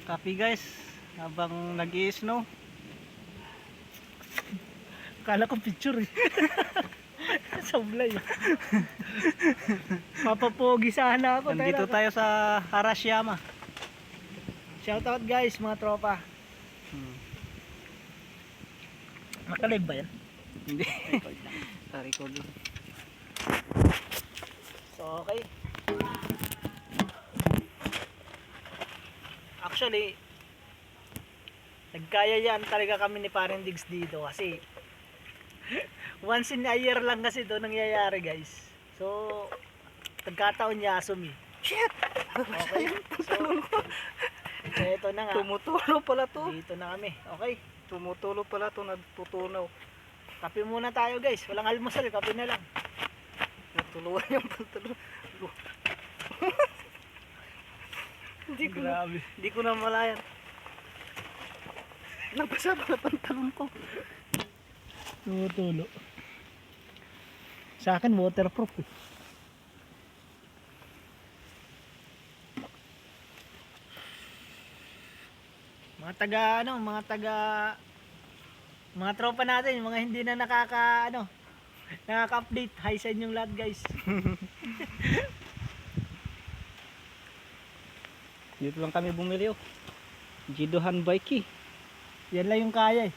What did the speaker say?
Copy guys, habang nag-i-snow. Kala ko picture eh. Sablay. Papapogi sana ako. Nandito tayo sa Harashiyama. Shoutout guys, mga tropa. Nakalive ba yan? Hindi. Record lang. So okay. Actually, nagkayayaan talaga kami ni Pareng Diggs dito kasi once in a year lang kasi ito nangyayari guys. So, nagkataon niya asumi. Shit! Okay. So, eto na nga. Tumutulo pala to. Dito na kami. Okay. Tumutulo pala to, nagtutunaw. Kape muna tayo guys. Walang almusal, kape na lang. Natuluan yung pantalon. Grabe. Hindi ko na malayan. Nabasa pa na pantalon ko. Tumutulo. Sa akin waterproof eh. Mga tropa natin, mga hindi na nakaka-update. Hi sa inyong lahat guys. Dito lang kami bumili oh. Jidohan bike eh. Yan lang yung kaya eh.